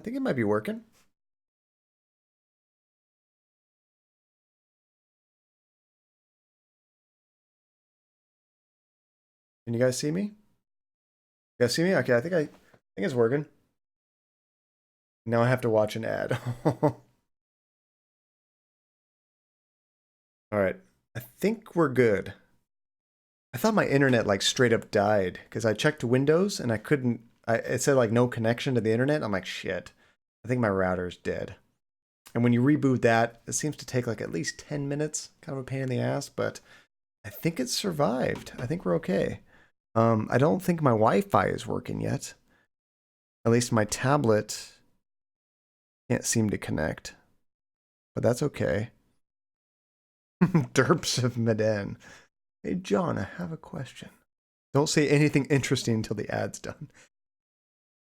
I think it might be working. Can you guys see me? You guys see me? Okay, I think it's working. Now I have to watch an ad. All right. I think we're good. I thought my internet like straight up died because I checked Windows and I couldn't. It said like no connection to the internet. I'm like, shit. I think my router's dead. And when you reboot that, it seems to take like at least 10 minutes. Kind of a pain in the ass, but I think it survived. I think we're okay. I don't think my Wi-Fi is working yet. At least my tablet can't seem to connect. But that's okay. Derps of Medan. Hey, John, I have a question. Don't say anything interesting until the ad's done.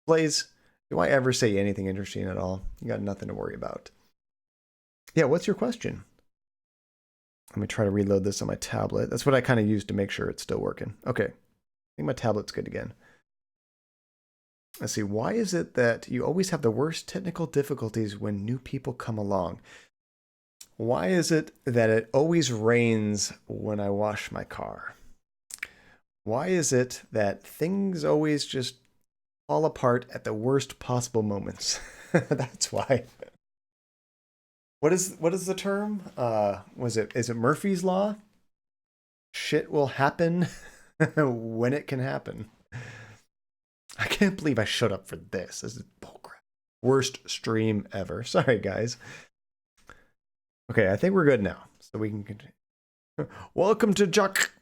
Blaze, do I ever say anything interesting at all? You got nothing to worry about. Yeah, what's your question? Let me try to reload this on my tablet. That's what I kind of use to make sure it's still working. Okay. I think my tablet's good again. Let's see. Why is it that you always have the worst technical difficulties when new people come along? Why is it that it always rains when I wash my car? Why is it that things always just fall apart at the worst possible moments? That's why. What is the term? Is it Murphy's Law? Shit will happen when it can happen. I can't believe I showed up for this. This is bullcrap. Worst stream ever. Sorry, guys. Okay, I think we're good now, so we can continue. Welcome to Juck.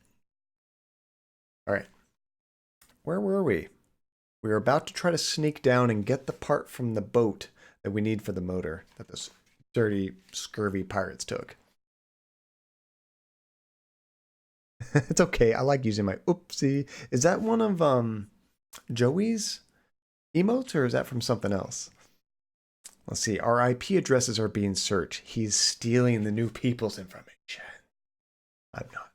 All right. Where were we? We were about to try to sneak down and get the part from the boat that we need for the motor that this dirty, scurvy pirates took. It's okay. I like using my oopsie. Is that one of Joey's emotes, or is that from something else? Let's see. Our IP addresses are being searched. He's stealing the new people's information. I'm not.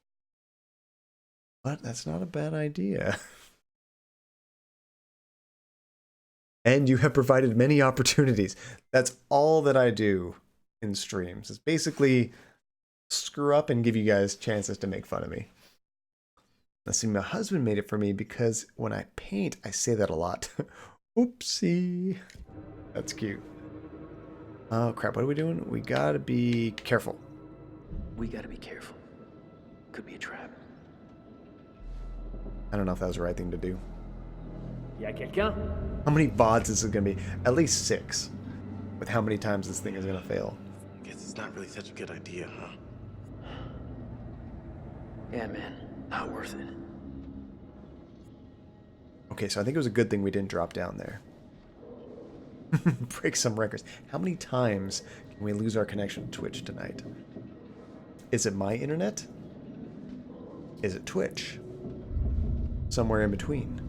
But that's not a bad idea. And you have provided many opportunities. That's all that I do in streams. It's basically screw up and give you guys chances to make fun of me. Let's see, my husband made it for me because when I paint, I say that a lot. Oopsie. That's cute. Oh, crap. What are we doing? We gotta be careful. We gotta be careful. Could be a trap. I don't know if that was the right thing to do. Y'a quelqu'un? How many VODs is it gonna be? At least 6. With how many times this thing is gonna fail. Guess it's not really such a good idea, huh? Yeah, man. Not worth it. Okay, so I think it was a good thing we didn't drop down there. Break some records. How many times can we lose our connection to Twitch tonight? Is it my internet? Is it Twitch? Somewhere in between.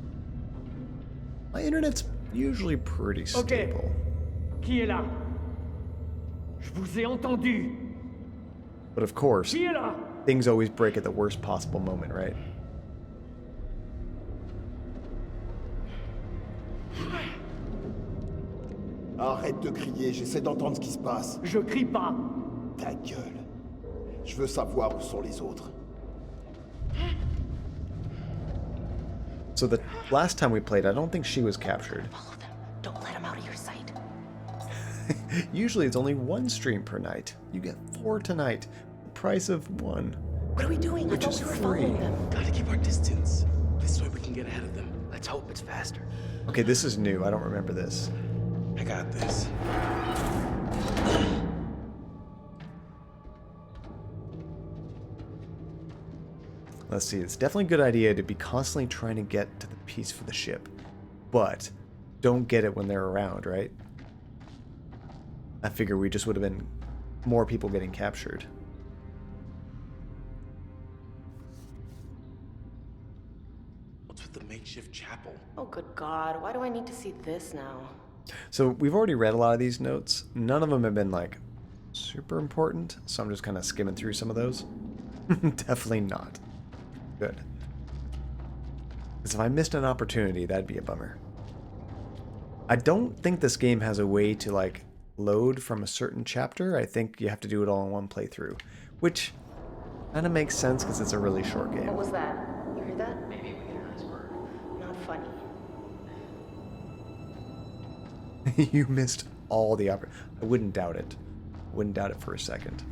My internet's usually pretty stable. Qui est là? Je vous ai entendu. But of course, Qui est là? things always break at the worst possible moment, right? Arrête de crier, j'essaie d'entendre ce qui se passe. Je crie pas. Ta gueule. Je veux savoir où sont les autres. So the last time we played, I don't think she was captured. Follow them. Don't let them out of your sight. Usually it's only 1 stream per night. You get 4 tonight. The price of 1. What are we doing? Which I thought is we were free. following them. Gotta keep our distance. This way we can get ahead of them. Let's hope it's faster. Okay, this is new. I don't remember this. I got this. Let's see. It's definitely a good idea to be constantly trying to get to the piece for the ship. But don't get it when they're around, right? I figure we just would have been more people getting captured. What's with the makeshift chapel? Oh, good God. Why do I need to see this now? So we've already read a lot of these notes. None of them have been like super important, so I'm just kind of skimming through some of those. Definitely not. Good. Because if I missed an opportunity, that'd be a bummer. I don't think this game has a way to like load from a certain chapter. I think you have to do it all in one playthrough, which kind of makes sense because it's a really short What game. was that? You heard that? Maybe we get an iceberg. Not funny. You missed all the I wouldn't doubt it. Wouldn't doubt it for a second.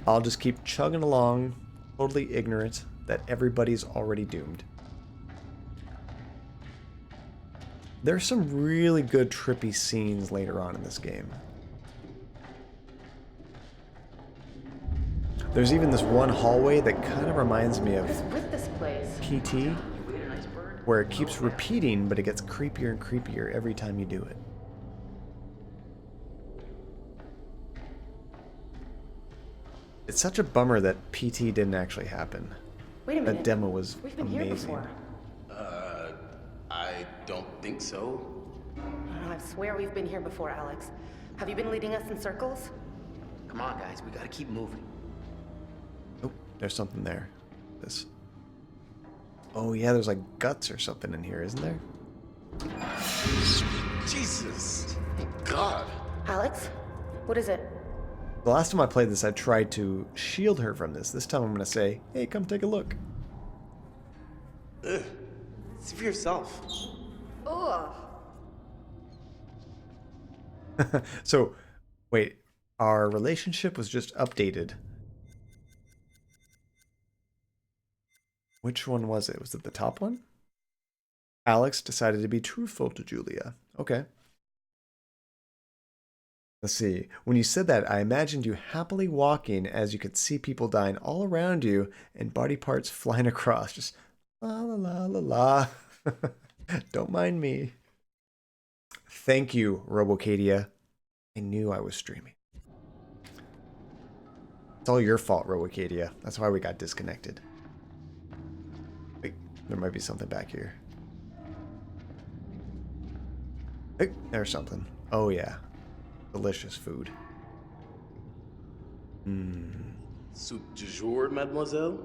I'll just keep chugging along, totally ignorant that everybody's already doomed. There's some really good trippy scenes later on in this game. There's even this one hallway that kind of reminds me of What is with this place? PT, You get an iceberg? where it keeps repeating, but it gets creepier and creepier every time you do it. It's such a bummer that PT didn't actually happen. Wait a minute. That demo was We've been here amazing. before. I don't think so. I swear we've been here before, Alex. Have you been leading us in circles? Come on, guys. We gotta keep moving. Oh, there's something there. This. Oh yeah, there's like guts or something in here, isn't there? Jesus. God. Alex? What is it? The last time I played this, I tried to shield her from this. This time I'm going to say, hey, come take a look. Ugh. See for yourself. Ugh. So, wait, our relationship was just updated. Which one was it? Was it the top one? Alex decided to be truthful to Julia. Okay. Let's see. When you said that, I imagined you happily walking as you could see people dying all around you and body parts flying across. Just la la la la la. Don't mind me. Thank you, Robocadia. I knew I was streaming. It's all your fault, Robocadia. That's why we got disconnected. Wait, there might be something back here. Hey, there's something. Oh yeah. Delicious food. Soup du jour, mademoiselle?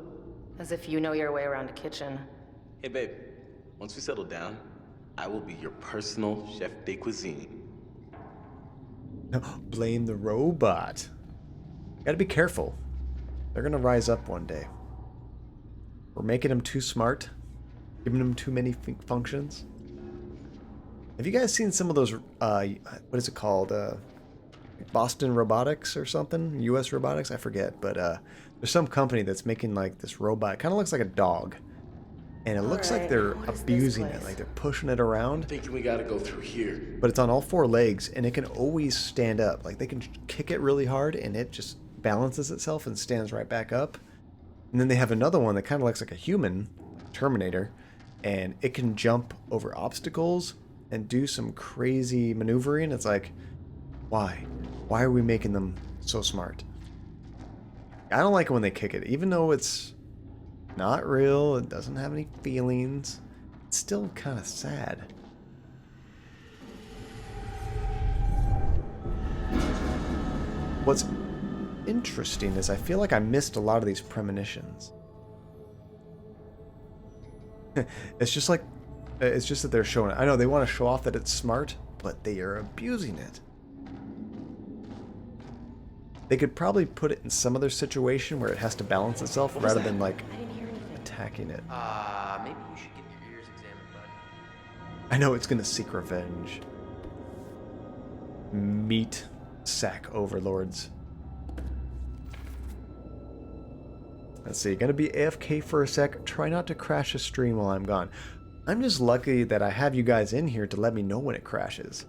As if you know your way around a kitchen. Hey, babe. Once we settle down, I will be your personal chef de cuisine. Blame the robot. Gotta be careful. They're gonna rise up one day. We're making them too smart, giving them too many functions. Have you guys seen some of those, what is it called? Boston Robotics or something? US Robotics? I forget. But there's some company that's making like this robot. Kind of looks like a dog. And it looks like Alright, they're what is this abusing it. place? Like they're pushing it around. Thinking we gotta go through here. But it's on all four legs and it can always stand up. Like they can kick it really hard and it just balances itself and stands right back up. And then they have another one that kind of looks like a human, Terminator, and it can jump over obstacles and do some crazy maneuvering. It's like, why? Why are we making them so smart? I don't like it when they kick it. Even though it's not real, it doesn't have any feelings, it's still kind of sad. What's interesting is I feel like I missed a lot of these premonitions. It's just that they're showing it. I know they want to show off that it's smart, but they are abusing it. They could probably put it in some other situation where it has to balance itself rather than like I didn't hear anything. attacking it. Maybe you should get your ears examined, bud. I know it's gonna seek revenge. Meat sack overlords. Let's see, gonna be AFK for a sec. Try not to crash a stream while I'm gone. I'm just lucky that I have you guys in here to let me know when it crashes.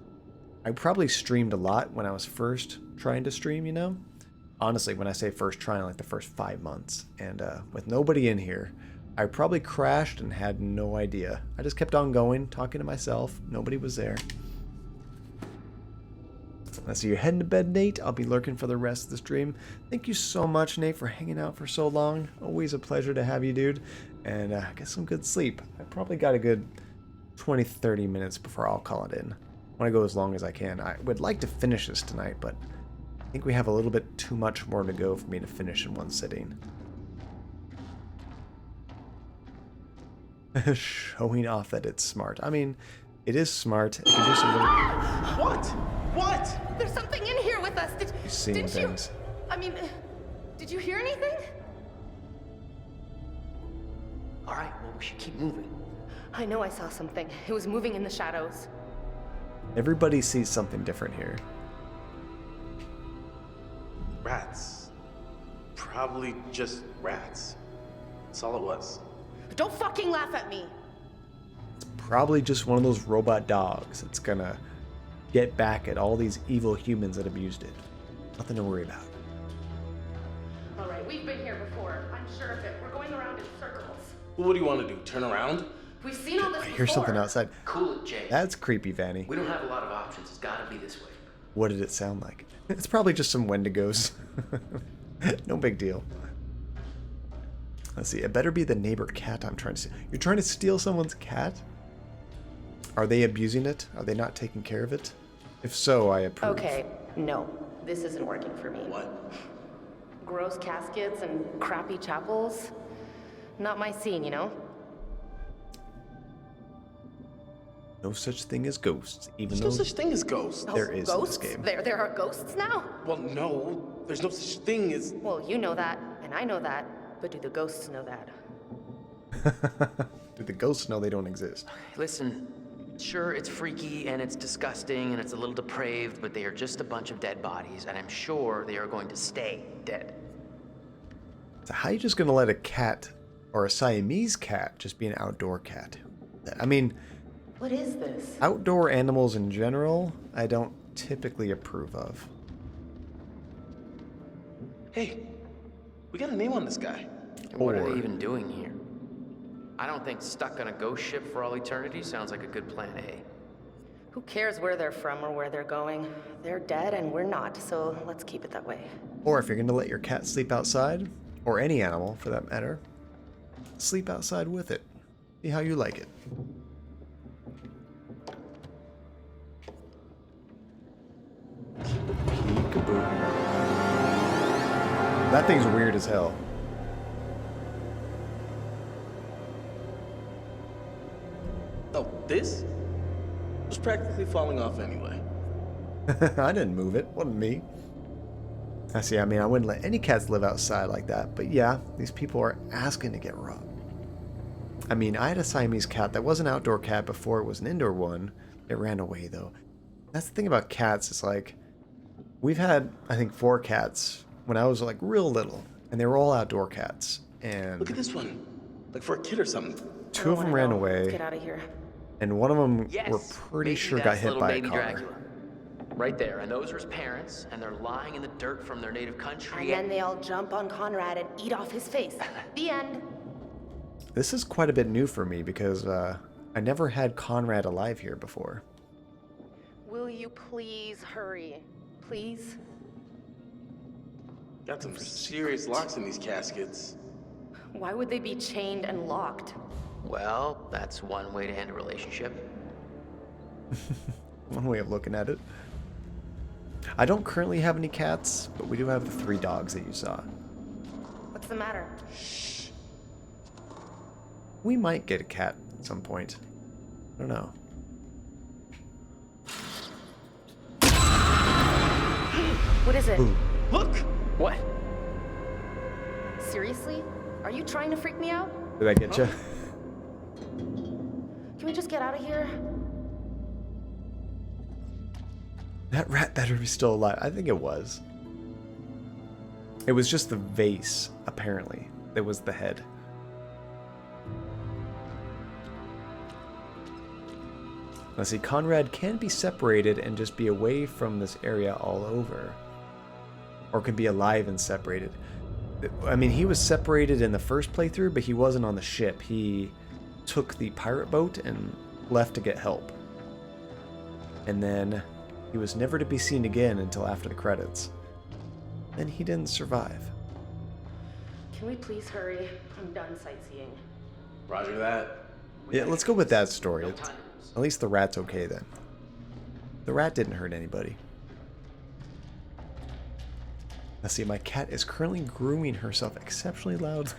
I probably streamed a lot when I was first trying to stream, you know? Honestly, when I say first trying, like the first 5 months. And with nobody in here, I probably crashed and had no idea. I just kept on going, talking to myself. Nobody was there. Let's see, you're heading to bed, Nate. I'll be lurking for the rest of the stream. Thank you so much, Nate, for hanging out for so long. Always a pleasure to have you, dude. And get some good sleep. I probably got a good 20-30 minutes before I'll call it in. I want to go as long as I can. I would like to finish this tonight, but I think we have a little bit too much more to go for me to finish in one sitting. Showing off that it's smart. I mean, it is smart. It can do some really What? What? There's something in here with us. seeing Didn't you? things. I mean, did you hear anything? All right, well, we should keep moving. I know I saw something. It was moving in the shadows. Everybody sees something different here. Rats. Probably just rats. That's all it was. Don't fucking laugh at me. Probably just one of those robot dogs that's gonna get back at all these evil humans that abused it. Nothing to worry about. All right, we've been here before. I'm sure of it. We're going around in circles. Well, what do you want to do? Turn around? We've seen all this I before. hear something outside. Cool it, Jay. That's creepy, Vanny. We don't have a lot of options. It's gotta be this way. What did it sound like? It's probably just some Wendigos. No big deal. Let's see. It better be the neighbor cat I'm trying to steal. You're trying to steal someone's cat? Are they abusing it? Are they not taking care of it? If so, I approve. Okay, no. This isn't working for me. What? Gross caskets and crappy chapels. Not my scene, you know? No such thing as ghosts, even There's though no such thing as ghosts. there is Ghosts? in this game. There are ghosts now? Well, no. There's no such thing as... Well, you know that, and I know that, but do the ghosts know that? Do the ghosts know they don't exist? Listen, sure, it's freaky and it's disgusting and it's a little depraved, but they are just a bunch of dead bodies, and I'm sure they are going to stay dead. So how are you just gonna let a cat or a Siamese cat just be an outdoor cat? I mean, What is this? outdoor animals in general, I don't typically approve of. Hey, we got a name on this guy. What are Or- they even doing here? I don't think stuck on a ghost ship for all eternity sounds like a good plan A. Who cares where they're from or where they're going? They're dead and we're not, so let's keep it that way. Or if you're gonna let your cat sleep outside, or any animal for that matter, sleep outside with it. See how you like it. Peekaboo. That thing's weird as hell. Oh, this? Was practically falling off anyway. I didn't move it. Wasn't me. I see. I mean, I wouldn't let any cats live outside like that. But yeah, these people are asking to get robbed. I mean, I had a Siamese cat that was an outdoor cat before it was an indoor one. It ran away, though. That's the thing about cats. It's like, we've had, I think, 4 cats when I was like real little. And they were all outdoor cats. And Look at this one. Like for a kid or something. 2 of them ran Let's away. get out of here. And one of them Yes, we're pretty maybe sure got that's hit little by a baby car. Dracula. Right there, and those are his parents, and they're lying in the dirt from their native country. And then they all jump on Conrad and eat off his face. The end. This is quite a bit new for me because I never had Conrad alive here before. Will you please hurry? Please? Got some serious locks in these caskets. Why would they be chained and locked? Well, that's one way to end a relationship. One way of looking at it. I don't currently have any cats, but we do have the 3 dogs that you saw. What's the matter? We might get a cat at some point. I don't know. What is it? Ooh. Look! What? Seriously? Are you trying to freak me out? Did I get you? Can we just get out of here? That rat better be still alive. I think it was. It was just the vase, apparently. That was the head. Let's see, Conrad can be separated and just be away from this area all over. Or can be alive and separated. I mean, he was separated in the first playthrough, but he wasn't on the ship. He took the pirate boat and left to get help. And then he was never to be seen again until after the credits. Then he didn't survive. Can we please hurry? I'm done sightseeing. Roger that. Yeah, let's go with that story. No time. At least the rat's okay then. The rat didn't hurt anybody. Let's see, my cat is currently grooming herself exceptionally loudly.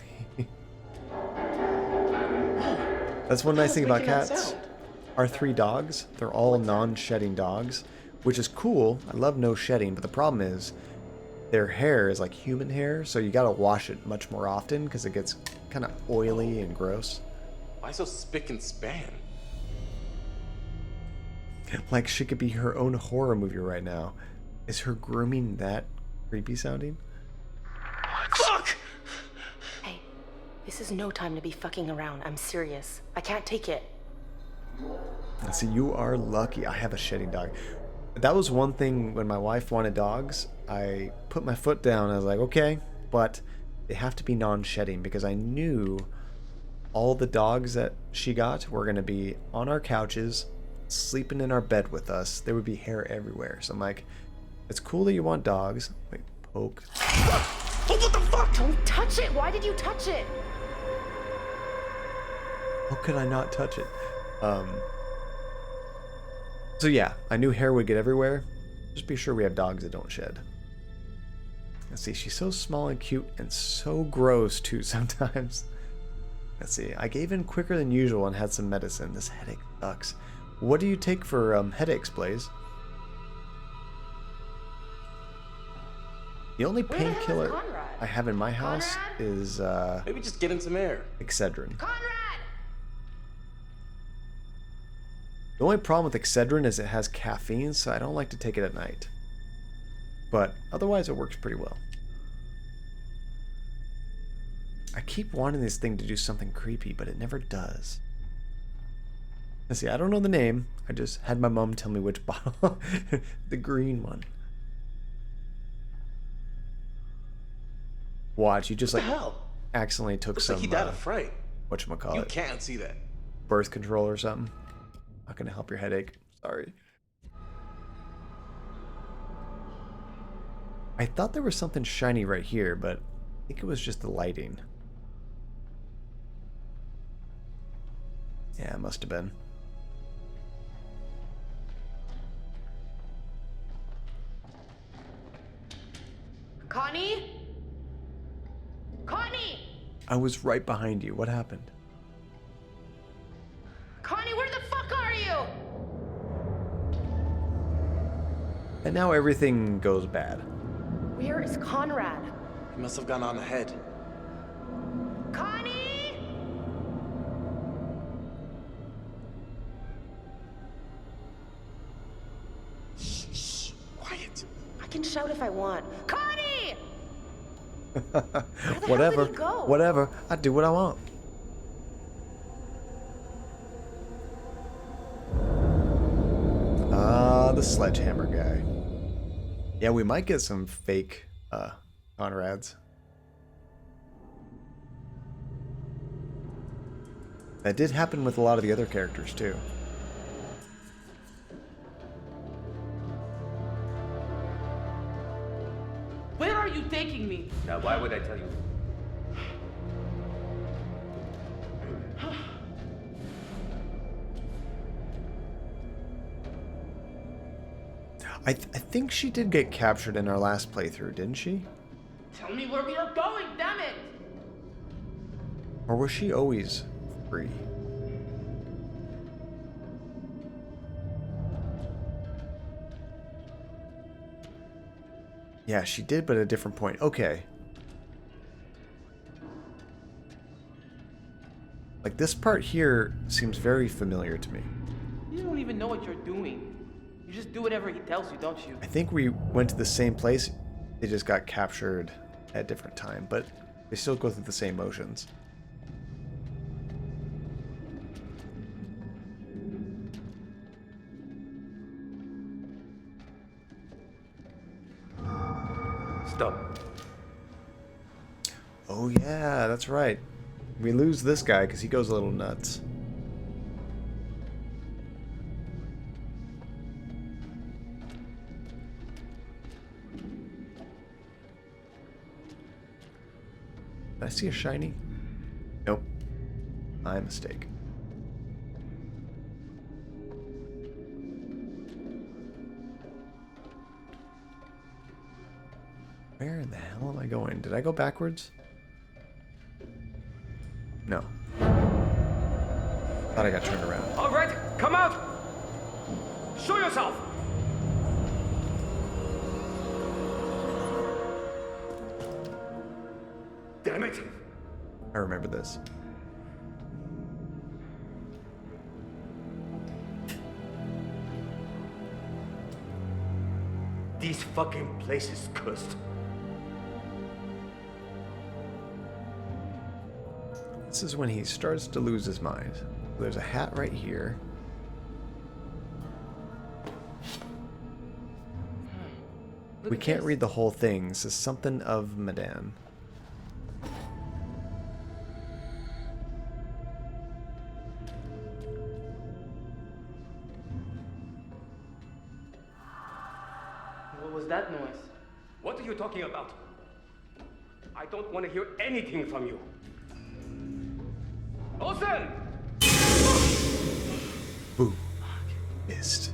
That's one What the nice thing hell's about making that cats. sound? Our 3 dogs, they're all non-shedding dogs, which is cool. I love no shedding, but the problem is their hair is like human hair, so you gotta wash it much more often because it gets kind of oily and gross. Why so spick and span? Like she could be her own horror movie right now. Is her grooming that creepy sounding? Fuck! Hey, this is no time to be fucking around. I'm serious. I can't take it. See, you are lucky I have a shedding dog. That was one thing when my wife wanted dogs. I put my foot down. I was like, okay, but they have to be non-shedding because I knew all the dogs that she got were going to be on our couches, sleeping in our bed with us. There would be hair everywhere. So I'm like, it's cool that you want dogs. Wait, poke. Oh, what the fuck? Don't touch it! Why did you touch it? How could I not touch it? So yeah, I knew hair would get everywhere. Just be sure we have dogs that don't shed. Let's see, she's so small and cute and so gross too sometimes. Let's see, I gave in quicker than usual and had some medicine. This headache sucks. What do you take for headaches, Blaze? The only Where the hell is painkiller Conrad? I have in my house Conrad? is Maybe just get in some air. Excedrin. Conrad! The only problem with Excedrin is it has caffeine, so I don't like to take it at night. But otherwise it works pretty well. I keep wanting this thing to do something creepy, but it never does. Let's see, I don't know the name. I just had my mom tell me which bottle. The green one. Watch, you just What like the hell? accidentally took Looks some like he died of fright. You whatchamacallit, can't see that. birth control or something. Not gonna help your headache. Sorry. I thought there was something shiny right here, but I think it was just the lighting. Yeah, it must have been. Connie? Connie! I was right behind you. What happened? Connie, where the fuck are you? And now everything goes bad. Where is Conrad? He must have gone on ahead. Connie! Shh, quiet. I can shout if I want. Connie! Whatever. did he go? Whatever. I do what I want. Ah, the sledgehammer guy. Yeah, we might get some fake Conrads. That did happen with a lot of the other characters too. Where are you taking me? Now, why would I tell you? I think she did get captured in our last playthrough, didn't she? Tell me where we are going, damn it! Or was she always free? Yeah, she did, but at a different point. Okay. Like, this part here seems very familiar to me. You don't even know what you're doing. You just do whatever he tells you, don't you? I think we went to the same place. They just got captured at a different time, but they still go through the same motions. Stop. Oh yeah, that's right. We lose this guy because he goes a little nuts. Did I see a shiny? Nope. My mistake. Where in the hell am I going? Did I go backwards? No. Thought I got turned around. All right, come out. Show yourself. Damn it. I remember this. This fucking place is cursed. This is when he starts to lose his mind. There's a hat right here. We can't read the whole thing. This is something of Medan. What was that noise? What are you talking about? I don't want to hear anything from you. Olsen! Boom. Missed.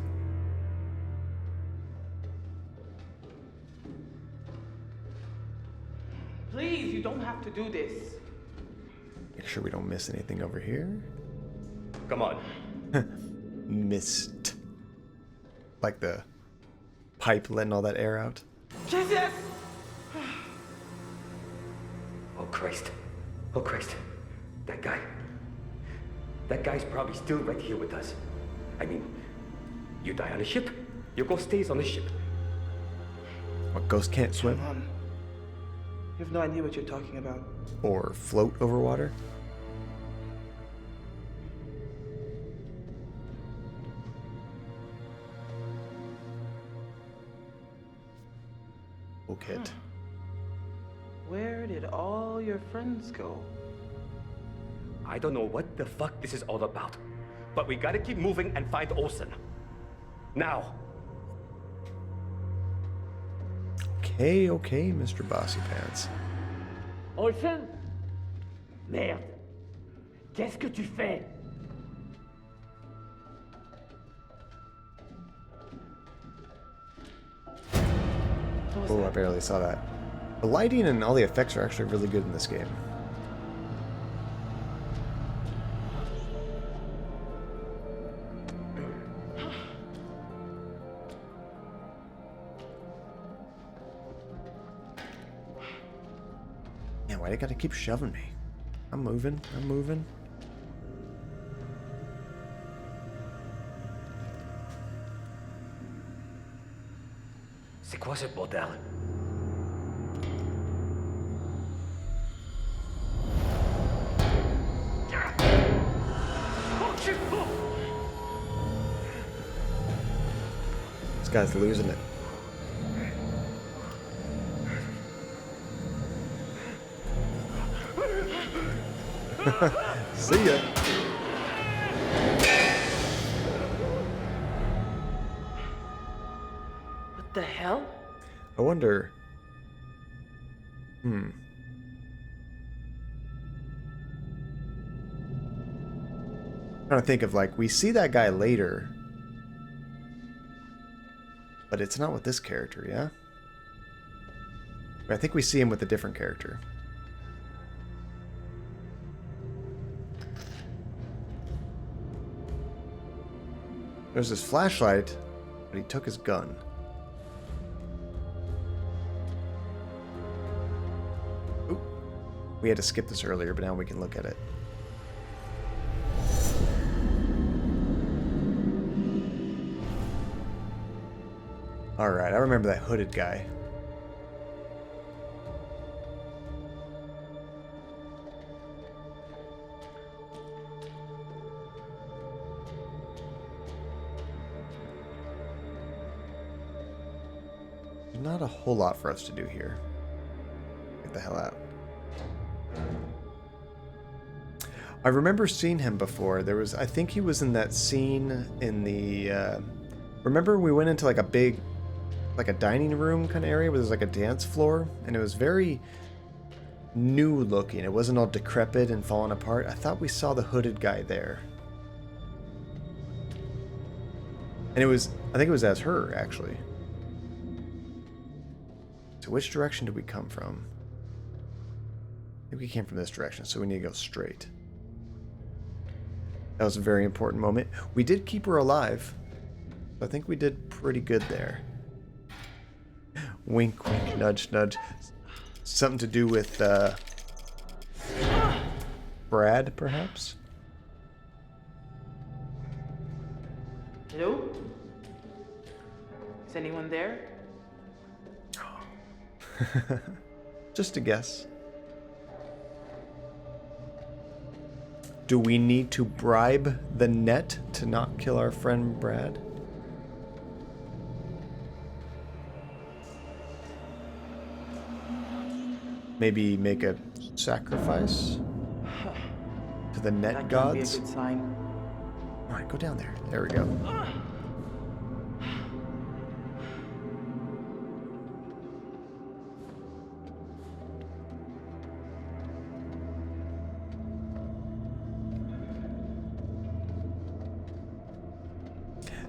Please, you don't have to do this. Make sure we don't miss anything over here. Come on. Missed. Like the pipe letting all that air out. Jesus! Oh, Christ. Oh, Christ. That guy. That guy's probably still right here with us. I mean, you die on a ship, your ghost stays on the ship. What, ghost can't swim? Mom, you have no idea what you're talking about. Or float over water? Oh, kid. Where did all your friends go? I don't know what the fuck this is all about, but we gotta keep moving and find Olsen. Now. Okay, okay, Mr. Bossy Pants. Olsen? Merde. Qu'est-ce que tu fais? Oh, I barely saw that. The lighting and all the effects are actually really good in this game. Yeah, why they gotta keep shoving me? I'm moving, I'm moving. C'est quoi ce bordel? This guy's losing it. See ya. What the hell? I wonder. Trying to think of, like, we see that guy later, but it's not with this character, yeah? I think we see him with a different character. There's this flashlight, but he took his gun. Oop. We had to skip this earlier, but now we can look at it. Alright, I remember that hooded guy. Not a whole lot for us to do here. Get the hell out. I remember seeing him before. There was, I think he was in that scene in the, remember we went into like a big, like a dining room kind of area where there's like a dance floor, and it was very new looking. It wasn't all decrepit and falling apart. I thought we saw the hooded guy there. And it was, I think it was as her, actually. So which direction did we come from? I think we came from this direction, so we need to go straight. That was a very important moment. We did keep her alive. I think we did pretty good there. Wink, wink, nudge, nudge. Something to do with Brad, perhaps? Hello? Is anyone there? Just a guess. Do we need to bribe the net to not kill our friend Brad? Maybe make a sacrifice to the net That can't gods? be a good sign. Alright, go down there. There we go.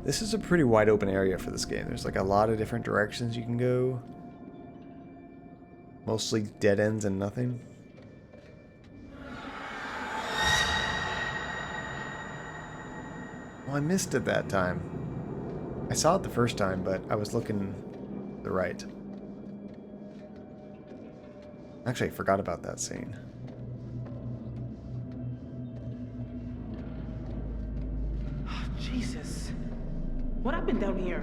This is a pretty wide open area for this game. There's like a lot of different directions you can go. Mostly dead ends and nothing. Well, I missed it that time. I saw it the first time, but I was looking to the right. Actually, I forgot about that scene. Jesus. What happened down here?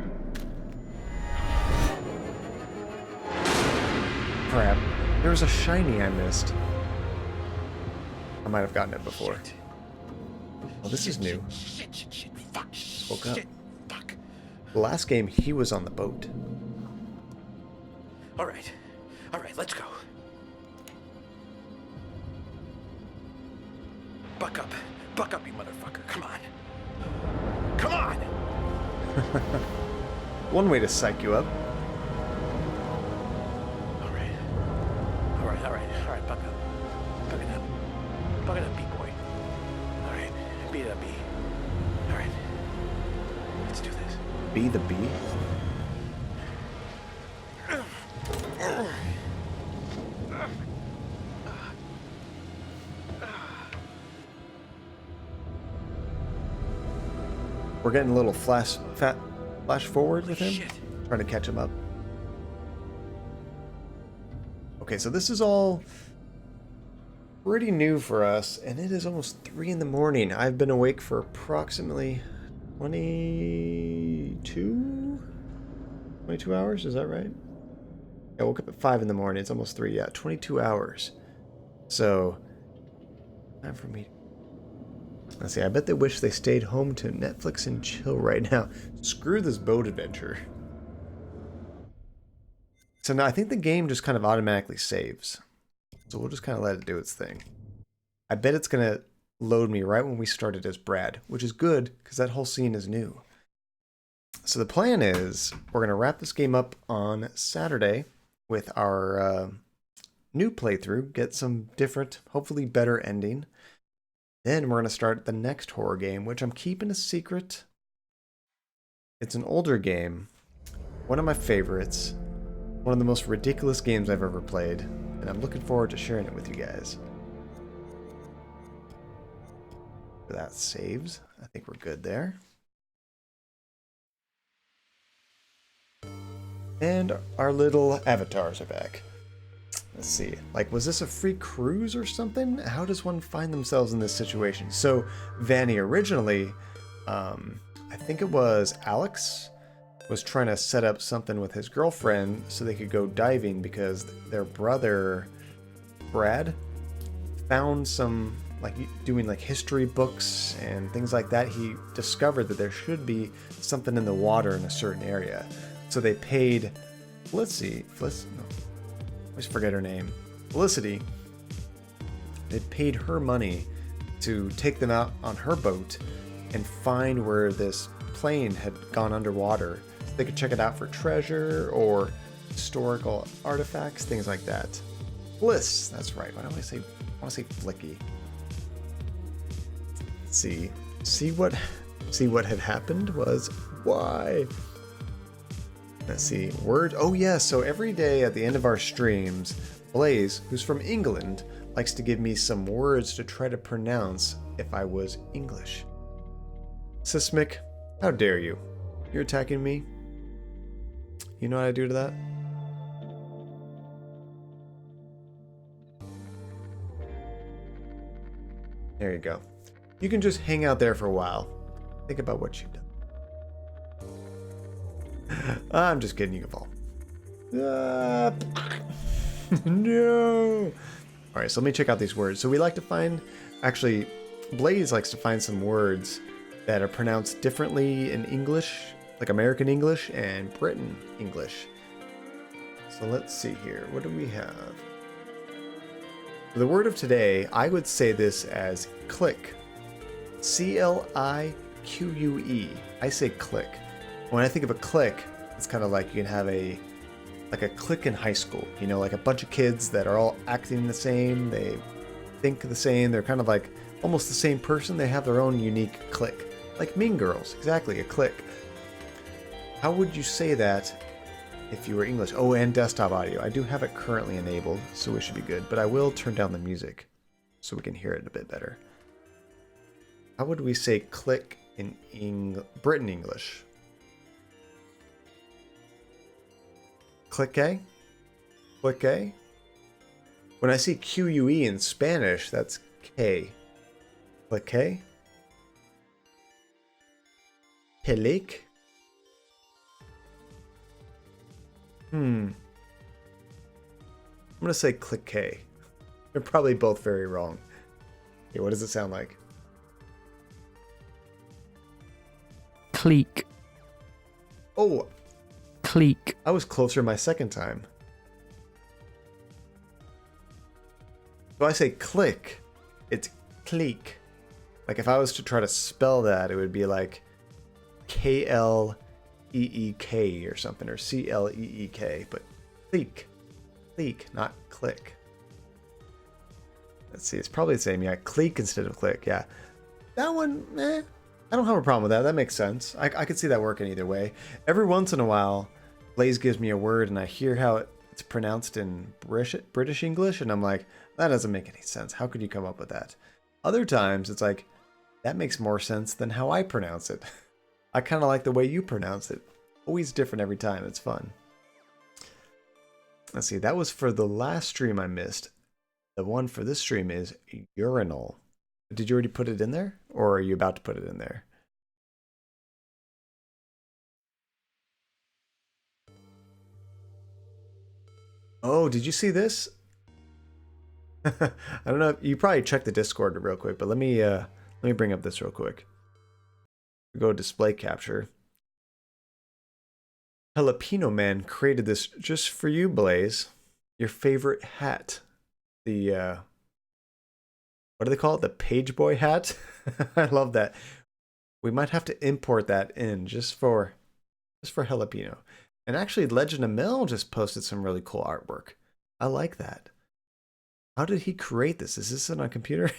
Crap. There was a shiny I missed. I might have gotten it before. Oh, this is new. Shit, fuck. Woke up. Fuck. The last game, he was on the boat. All right, let's go. Buck up, you motherfucker. Come on. Come on! One way to psych you up. All right, buck up. Buck it up, B-boy. All right, beat it up, B. All right, let's do this. Be the bee? We're getting a little flash forward with him. Shit. Trying to catch him up. Okay, so this is all pretty new for us, and it is almost 3 in the morning. I've been awake for approximately 22 hours, is that right? I woke up at 5 in the morning. It's almost 3, yeah, 22 hours. So, time for me. Let's see, I bet they wish they stayed home to Netflix and chill right now. Screw this boat adventure. So now I think the game just kind of automatically saves. So we'll just kind of let it do its thing. I bet it's going to load me right when we started as Brad, which is good because that whole scene is new. So the plan is we're going to wrap this game up on Saturday with our new playthrough, get some different, hopefully better ending. Then we're going to start the next horror game, which I'm keeping a secret. It's an older game, one of my favorites, one of the most ridiculous games I've ever played, and I'm looking forward to sharing it with you guys. That saves. I think we're good there. And our little avatars are back. Let's see, like, was this a free cruise or something? How does one find themselves in this situation? So, Vanny originally, I think it was Alex, was trying to set up something with his girlfriend so they could go diving because their brother, Brad, found some, like, doing, like, history books and things like that. He discovered that there should be something in the water in a certain area. So they paid, let's see, no. I always forget her name. Felicity. They paid her money to take them out on her boat and find where this plane had gone underwater. So they could check it out for treasure or historical artifacts, things like that. Bliss, that's right. Why do I say Flicky? Let's see. See what had happened was why. Let's see, word. Oh yeah, so every day at the end of our streams, Blaze, who's from England, likes to give me some words to try to pronounce if I was English. Sismic, how dare you? You're attacking me? You know what I do to that? There you go. You can just hang out there for a while. Think about what you've done. I'm just kidding, you can fall. No! Alright, so let me check out these words. So we like to find... Actually, Blaze likes to find some words that are pronounced differently in English, like American English and Britain English. So let's see here. What do we have? For the word of today, I would say this as click. C-L-I-Q-U-E. I say click. When I think of a clique, it's kind of like you can have a clique in high school. You know, like a bunch of kids that are all acting the same. They think the same. They're kind of like almost the same person. They have their own unique clique. Like Mean Girls. Exactly, a clique. How would you say that if you were English? Oh, and desktop audio. I do have it currently enabled, so it should be good. But I will turn down the music so we can hear it a bit better. How would we say click in Britain English? Clique? Clique? When I see Q-U-E in Spanish, that's K. Clique? Pelik? I'm gonna say clique. They're probably both very wrong. Okay, what does it sound like? Clique. Oh, Clique. I was closer my second time. So I say click, it's clique. Like if I was to try to spell that, it would be like K-L-E-E-K or something, or C-L-E-E-K, but clique. Clique, not click. Let's see, it's probably the same. Yeah, clique instead of click. Yeah. That one, I don't have a problem with that. That makes sense. I could see that working either way. Every once in a while, Blaze gives me a word and I hear how it's pronounced in British English, and I'm like, that doesn't make any sense. How could you come up with that? Other times, it's like, that makes more sense than how I pronounce it. I kind of like the way you pronounce it. Always different every time. It's fun. Let's see. That was for the last stream I missed. The one for this stream is urinal. Did you already put it in there? Or are you about to put it in there? Oh, did you see this? I don't know. You probably checked the Discord real quick, but let me bring up this real quick. Go display capture. Jalapeno Man created this just for you, Blaze. Your favorite hat. The what do they call it? The page boy hat? I love that. We might have to import that in just for Jalapeno. And actually Legend of Mel just posted some really cool artwork. I like that. How did he create this? Is this on a computer?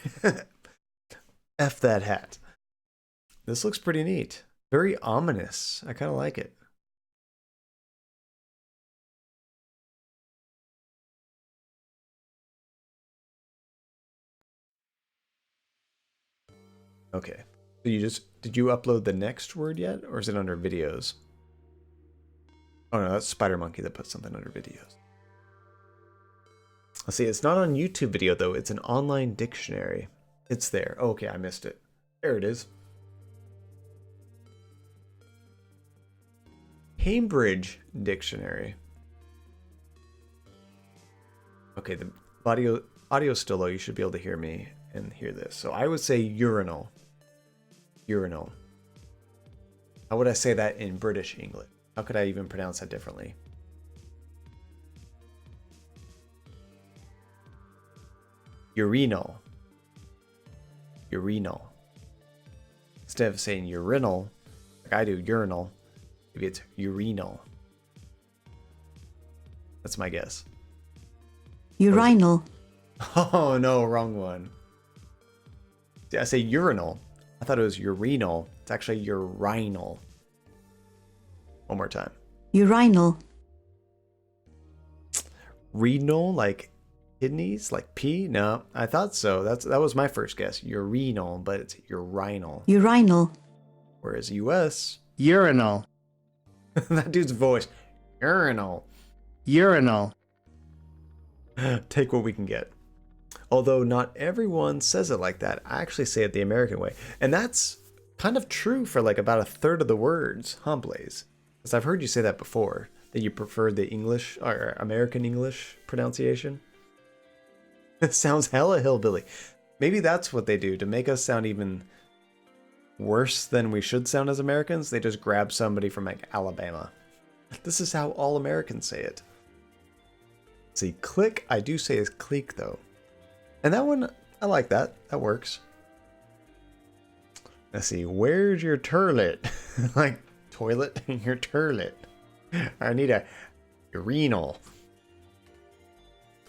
F that hat. This looks pretty neat. Very ominous. I kind of like it. Okay. So did you upload the next word yet? Or is it under videos? Oh no, that's Spider Monkey that put something under videos. Let's see, it's not on YouTube video though. It's an online dictionary. It's there. Oh, okay, I missed it. There it is. Cambridge Dictionary. Okay, the audio's still low. You should be able to hear me and hear this. So I would say urinal. Urinal. How would I say that in British English? How could I even pronounce that differently? Urinal. Urinal. Instead of saying urinal, like I do urinal, maybe it's urinal. That's my guess. Urinal. Oh no, wrong one. See, I say urinal. I thought it was urinal. It's actually urinal. One more time. Urinal. Renal, like kidneys, like pee? No, I thought so. That was my first guess. Urinal, but it's urinal. Urinal. Whereas US, urinal, that dude's voice, urinal. urinal, Take what we can get. Although not everyone says it like that. I actually say it the American way. And that's kind of true for like about a third of the words, huh, Blaze? Because I've heard you say that before, that you prefer the English or American English pronunciation. It sounds hella hillbilly. Maybe that's what they do to make us sound even worse than we should sound as Americans. They just grab somebody from like Alabama. This is how all Americans say it. See, click, I do say is cleek though. And that one, I like that. That works. Let's see, where's your turlet? Like, toilet? Your turlet. I need a urinal.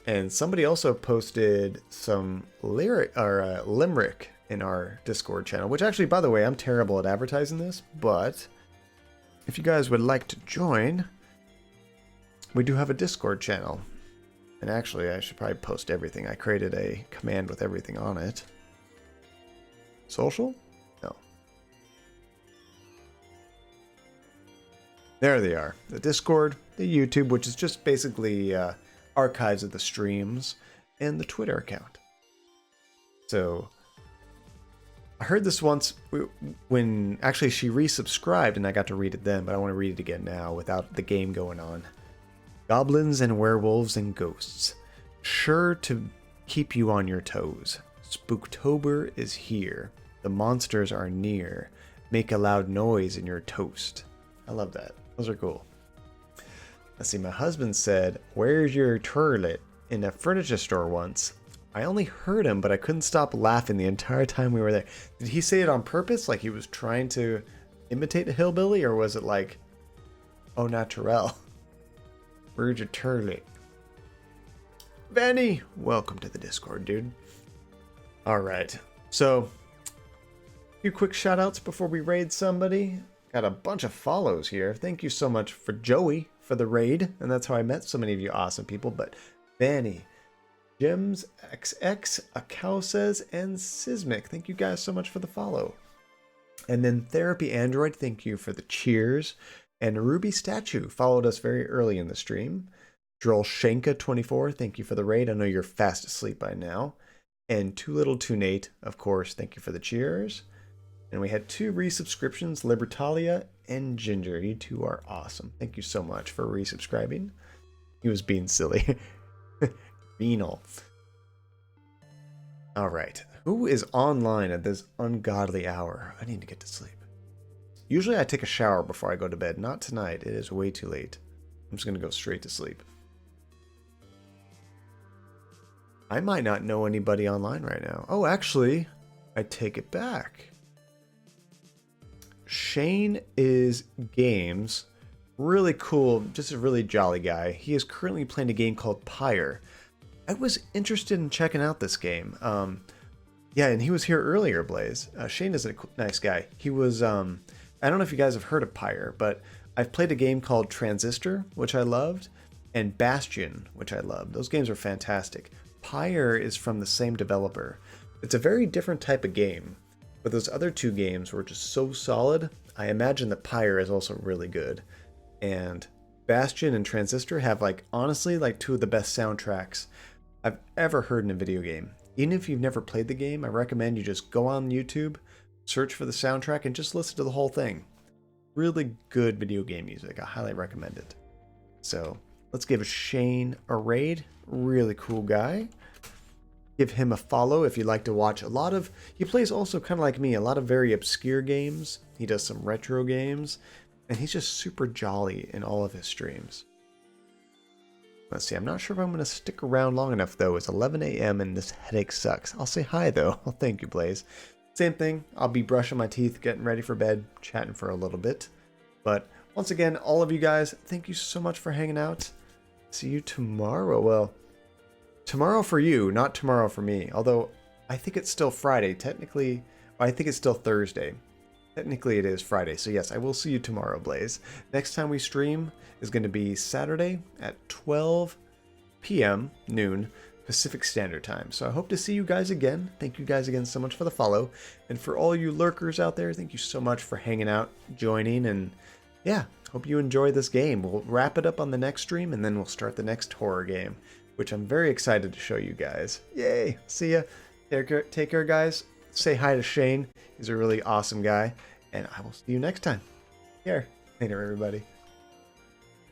And somebody also posted some limerick in our Discord channel, which actually, by the way, I'm terrible at advertising this, but if you guys would like to join, we do have a Discord channel. And actually, I should probably post everything. I created a command with everything on it. Social? No. There they are. The Discord, the YouTube, which is just basically archives of the streams, and the Twitter account. So, I heard this once when actually she resubscribed and I got to read it then, but I want to read it again now without the game going on. Goblins and werewolves and ghosts, sure to keep you on your toes. Spooktober is here. The monsters are near. Make a loud noise in your toast. I love that. Those are cool. Let's see, my husband said, "Where's your toilet?" in a furniture store once. I only heard him, but I couldn't stop laughing the entire time we were there. Did he say it on purpose? Like he was trying to imitate a hillbilly? Or was it like, au naturel? Where's your toilet? Vanny, welcome to the Discord, dude. Alright, so a few quick shout outs before we raid somebody. Got a bunch of follows here. Thank you so much for Joey for the raid, and that's how I met so many of you awesome people. But Vanny, Jims, XX, Akao says, and Sismic, thank you guys so much for the follow. And then Therapy Android, thank you for the cheers. And Ruby Statue followed us very early in the stream. Droll Shanka 24, thank you for the raid. I know you're fast asleep by now. And Too Little Too Nate, of course, thank you for the cheers. And we had 2 resubscriptions, Libertalia and Ginger. You two are awesome. Thank you so much for resubscribing. He was being silly. Venal. Alright, who is online at this ungodly hour? I need to get to sleep. Usually I take a shower before I go to bed. Not tonight. It is way too late. I'm just going to go straight to sleep. I might not know anybody online right now. Oh, actually, I take it back. Shane is Games. Really cool. Just a really jolly guy. He is currently playing a game called Pyre. I was interested in checking out this game. Yeah, and he was here earlier, Blaze. Shane is a nice guy. He was... I don't know if you guys have heard of Pyre, but I've played a game called Transistor, which I loved, and Bastion, which I loved. Those games are fantastic. Pyre is from the same developer. It's a very different type of game, but those other 2 games were just so solid. I imagine that Pyre is also really good. And Bastion and Transistor have, like, honestly, like 2 of the best soundtracks I've ever heard in a video game. Even if you've never played the game, I recommend you just go on YouTube, search for the soundtrack, and just listen to the whole thing. Really good video game music. I highly recommend it. So let's give Shane a raid. Really cool guy. Give him a follow if you'd like to watch a lot of... He plays also kind of like me, a lot of very obscure games. He does some retro games. And he's just super jolly in all of his streams. Let's see, I'm not sure if I'm going to stick around long enough though. It's 11 a.m. and this headache sucks. I'll say hi though. Well, thank you, Blaze. Same thing, I'll be brushing my teeth, getting ready for bed, chatting for a little bit. But once again, all of you guys, thank you so much for hanging out. See you tomorrow. Well, tomorrow for you, not tomorrow for me. Although, I think it's still Friday. Technically, I think it's still Thursday. Technically, it is Friday. So yes, I will see you tomorrow, Blaze. Next time we stream is going to be Saturday at 12 p.m. noon Pacific Standard Time. So I hope to see you guys again. Thank you guys again so much for the follow. And for all you lurkers out there, thank you so much for hanging out, joining, and yeah, hope you enjoy this game. We'll wrap it up on the next stream, and then we'll start the next horror game, which I'm very excited to show you guys. Yay! See ya. Take care, guys. Say hi to Shane. He's a really awesome guy. And I will see you next time. Take care. Later, everybody.